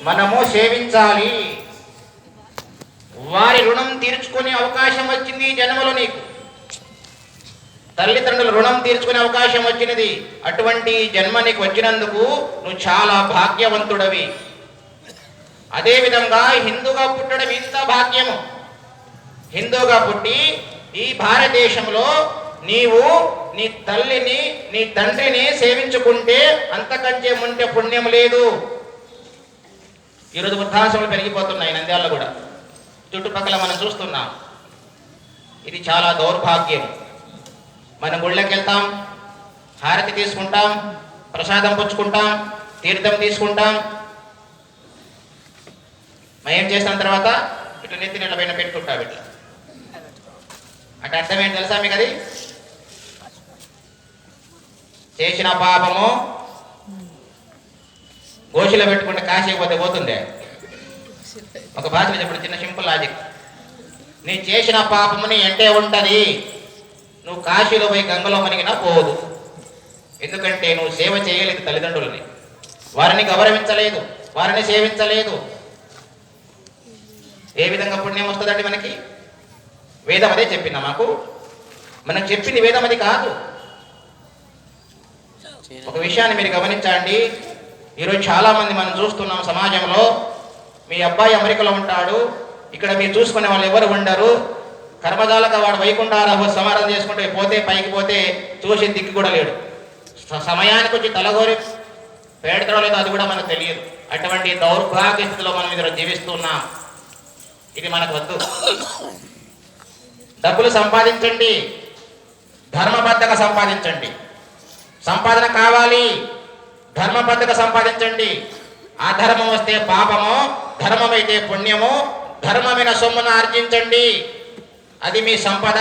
మనము సేవించాలి. వారి రుణం తీర్చుకునే అవకాశం వచ్చింది ఈ జన్మలో నీకు. తల్లిదండ్రుల రుణం తీర్చుకునే అవకాశం వచ్చినది. అటువంటి జన్మ నీకు వచ్చినందుకు నువ్వు చాలా భాగ్యవంతుడవి. అదేవిధంగా హిందూగా పుట్టడం ఇంత భాగ్యము. హిందూగా పుట్టి ఈ భారతదేశంలో నీవు నీ తల్లిని నీ తండ్రిని సేవించుకుంటే అంతకంటే ముంటే పుణ్యం లేదు. ఈరోజు వృద్ధాశ్రమాలు పెరిగిపోతున్నాయి నంద్యాలలో కూడా, చుట్టుపక్కల మనం చూస్తున్నాం. ఇది చాలా దౌర్భాగ్యం. మనం గుళ్ళకి వెళ్తాం, హారతి తీసుకుంటాం, ప్రసాదం పుచ్చుకుంటాం, తీర్థం తీసుకుంటాం. ఏం చేసిన తర్వాత ఇట్లా నెత్తి నీళ్ళ పైన పెట్టుకుంటాం. ఇట్లా అంటే అర్థం ఏంటి తెలుసా మీకు? అది చేసిన పాపము గోషిలో పెట్టుకుంటే కాశీపోతే పోతుందే. ఒక భాషలో చెప్పండి, చిన్న సింపుల్ లాజిక్. నీ చేసిన పాపముని ఎంటే ఉంటది. నువ్వు కాశీలో పోయి గంగలో మునిగినా పోదు. ఎందుకంటే నువ్వు సేవ చేయలేదు తల్లిదండ్రులని, వారిని గౌరవించలేదు, వారిని సేవించలేదు. ఏ విధంగా పుణ్యం వస్తుందండి మనకి? వేదం అదే చెప్పిందా మాకు? మనకు చెప్పింది వేదం అది కాదు. ఒక విషయాన్ని మీరు గమనించండి. ఈరోజు చాలా మంది మనం చూస్తున్నాం సమాజంలో. మీ అబ్బాయి అమెరికాలో ఉంటాడు, ఇక్కడ మీరు చూసుకునే వాళ్ళు ఎవరు ఉండరు. కర్మజాలక వాడు వైకుంఠారాహు సమారాధన చేసుకుంటే పోతే పైకి పోతే చూసి దిక్కు కూడా లేడు. సమయానికి వచ్చి తలగోరి పేడతడో లేదో అది కూడా మనకు తెలియదు. అటువంటి దౌర్భాగ్య స్థితిలో మనం ఈరోజు జీవిస్తున్నాం. ఇది మనకు వద్దు. డబ్బులు సంపాదించండి, ధర్మబద్ధంగా సంపాదించండి. సంపాదన కావాలి, ధర్మబద్ధంగా సంపాదించండి. ఆ ధర్మం వస్తే పాపము, ధర్మమైతే పుణ్యము. ధర్మమైన సొమ్మును ఆర్జించండి. అది మీ సంపద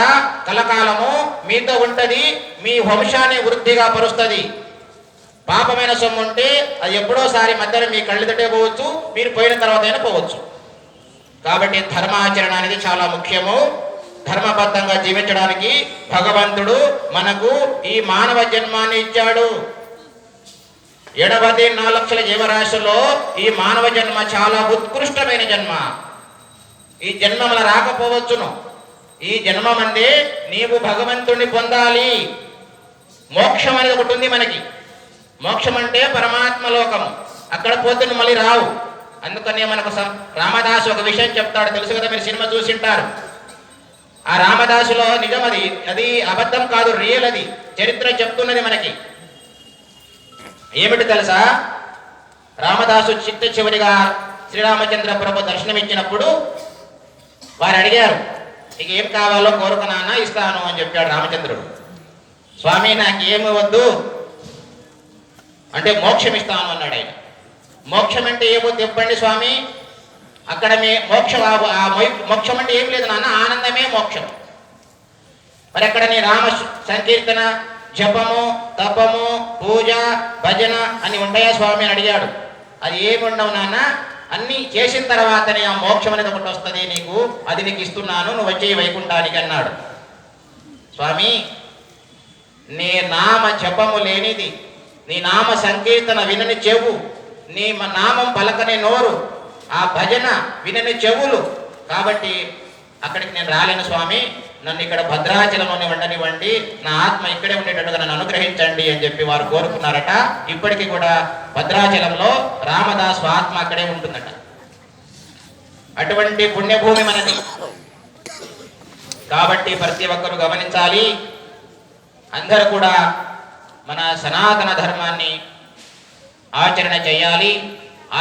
కలకాలము మీతో ఉంటది, మీ వంశాన్ని వృద్ధిగా పరుస్తుంది. పాపమైన సొమ్ము ఉంటే అది ఎప్పుడోసారి మధ్యలో మీ కళ్ళెదుటే పోవచ్చు, మీరు పోయిన తర్వాత అయినా పోవచ్చు. కాబట్టి ధర్మాచరణ అనేది చాలా ముఖ్యము. ధర్మబద్ధంగా జీవించడానికి భగవంతుడు మనకు ఈ మానవ జన్మాన్ని ఇచ్చాడు. 74 లక్షల జీవరాశుల్లో ఈ మానవ జన్మ చాలా ఉత్కృష్టమైన జన్మ. ఈ జన్మ మన రాకపోవచ్చును. ఈ జన్మమందే నీవు భగవంతుణ్ణి పొందాలి. మోక్షం అనేది ఒకటి ఉంది మనకి. మోక్షం అంటే పరమాత్మ లోకము. అక్కడ పోతే నువ్వు మళ్ళీ రావు. అందుకనే మనకు రామదాసు ఒక విషయం చెప్తాడు, తెలుసు కదా, మీరు సినిమా చూసింటారు. ఆ రామదాసులో నిజం అది, అది అబద్ధం కాదు, రియల్. అది చరిత్ర చెప్తున్నది మనకి. ఏమిటి తెలుసా? రామదాసు చిట్ట చివరిగా శ్రీరామచంద్ర ప్రభు దర్శనం ఇచ్చినప్పుడు వారు అడిగారు, ఇక ఏం కావాలో కోరుకు నాన్న, ఇస్తాను అని చెప్పాడు రామచంద్రుడు. స్వామి నాకు ఏమి వద్దు అంటే మోక్షం ఇస్తాను అన్నాడు ఆయన. మోక్షం అంటే ఏమో చెప్పండి స్వామి. అక్కడ మీ మోక్షం అంటే ఏం లేదు నాన్న, ఆనందమే మోక్షం. మరి అక్కడ నీ రామ సంకీర్తన, జపము, తపము, పూజ, భజన అని ఉంటాయా స్వామి అని అడిగాడు. అది ఏమి ఉండవు నాన్న, అన్నీ చేసిన తర్వాతనే ఆ మోక్షం అనేది ఒకటి వస్తుంది నీకు, అది నీకు ఇస్తున్నాను, నువ్వు వచ్చే వైకుంఠానికి అన్నాడు. స్వామి, నీ నామ జపము లేనిది, నీ నామ సంకీర్తన వినని చెవు, నీ నామం పలకని నోరు, ఆ భజన వినని చెవులు, కాబట్టి అక్కడికి నేను రాలేను స్వామి, నన్ను ఇక్కడ భద్రాచలంలోనే ఉండనివ్వండి, నా ఆత్మ ఇక్కడే ఉండేటట్టుగా నన్ను అనుగ్రహించండి అని చెప్పి వారు కోరుకున్నారట. ఇప్పటికీ కూడా భద్రాచలంలో రామదాసు ఆత్మ అక్కడే ఉంటుందట. అటువంటి పుణ్యభూమి మనది. కాబట్టి ప్రతి ఒక్కరు గమనించాలి. అందరూ కూడా మన సనాతన ధర్మాన్ని ఆచరణ చేయాలి,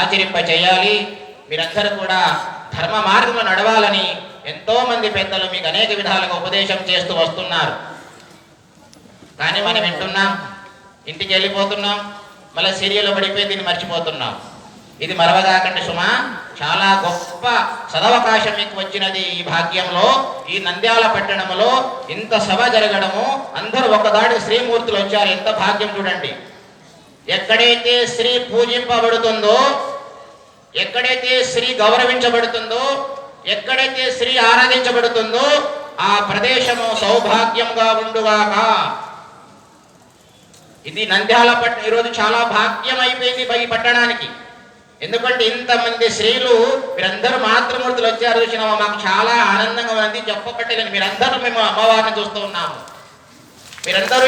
ఆచరింప చేయాలి. మీరందరూ కూడా ధర్మ మార్గంలో నడవాలని ఎంతో మంది పెద్దలు మీకు అనేక విధాలుగా ఉపదేశం చేస్తూ వస్తున్నారు. కానీ మనం వింటున్నాం, ఇంటికి వెళ్ళిపోతున్నాం, మళ్ళీ సీరియల్లో పడిపోయి దీన్ని మర్చిపోతున్నాం. ఇది మరవగాకండి సుమా, చాలా గొప్ప సదవకాశం మీకు వచ్చినది. ఈ భాగ్యంలో, ఈ నంద్యాల పట్టణంలో ఇంత సభ జరగడము, అందరూ ఒకదాడి శ్రీమూర్తులు వచ్చారు. ఎంత భాగ్యం చూడండి. ఎక్కడైతే స్త్రీ పూజింపబడుతుందో, ఎక్కడైతే స్త్రీ గౌరవించబడుతుందో, ఎక్కడైతే స్త్రీ ఆరాధించబడుతుందో ఆ ప్రదేశము సౌభాగ్యంగా ఉండుగాక. ఇది నంద్యాల పట్టణం ఈరోజు చాలా భాగ్యం అయిపోయింది ఈ పట్టణానికి. ఎందుకంటే ఇంతమంది స్త్రీలు మీరందరూ మాతృమూర్తులు వచ్చారు చూసినామా, మాకు చాలా ఆనందంగా ఉంది, చెప్పబట్టలేదు. మీరందరూ మేము అమ్మవారిని చూస్తూ ఉన్నాము. మీరందరూ